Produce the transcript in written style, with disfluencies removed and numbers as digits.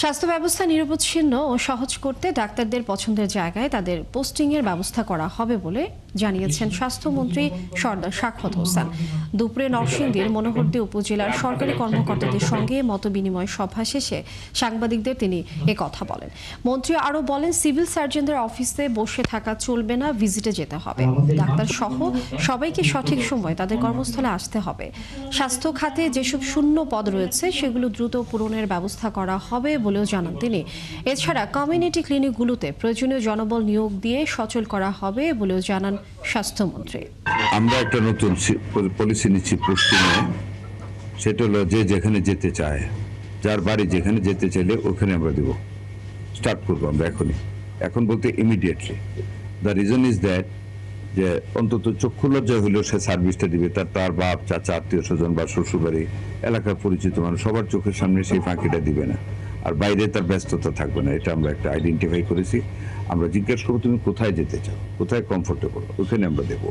স্বাস্থ্য ব্যবস্থা নিরবচ্ছিন্ন ও সহজ করতে ডাক্তারদের পছন্দের জায়গায় তাদের পোস্টিংয়ের ব্যবস্থা করা হবে বলে জানিয়েছেন স্বাস্থ্যমন্ত্রী সর্দার সাখাওয়াত হোসেন। দুপুরে নরসিংদীর মনোহরদী উপজেলার সরকারি কর্মকর্তাদের সঙ্গে মতবিনিময় সভা শেষে সাংবাদিকদের তিনি কথা বলেন। মন্ত্রী আরও বলেন, সিভিল সার্জনদের অফিসে বসে থাকা চলবে না, ভিজিটে যেতে হবে। ডাক্তার সহ সবাইকে সঠিক সময় তাদের কর্মস্থলে আসতে হবে। স্বাস্থ্য খাতে যেসব শূন্য পদ রয়েছে সেগুলো দ্রুত পূরণের ব্যবস্থা করা হবে বলেও জানান তিনি। এছাড়া কমিউনিটি ক্লিনিকগুলোতে প্রয়োজনীয় জনবল নিয়োগ দিয়ে সচল করা হবে বলেও জানান স্বাস্থ্যমন্ত্রী। আমরা একটা নতুন পলিসি নিচ্ছি পোস্টিংয়ে, সেটা হলো যে যেখানে যেতে চায়, যার বাড়ি যেখানে যেতে চাইলে ওখানে আমরা দেব, স্টার্ট করবো আমরা এখন বলতে immediately. The reason is that যে অন্তত চক্ষু লজ্জা হলেও সে সার্ভিসটা দিবে, তার বাপ, চাচা, আত্মীয় স্বজন বা শ্বশুরবাড়ি, এলাকার পরিচিত মানুষ সবার চোখের সামনে সেই ফাঁকিটা দিবে না, আর বাইরে তার ব্যস্ততা থাকবে না। এটা আমরা একটা আইডেন্টিফাই করেছি। আমরা জিজ্ঞেস করবো তুমি কোথায় যেতে চাও, কোথায় কমফোর্টেবল, ওখানে আমরা দেবো।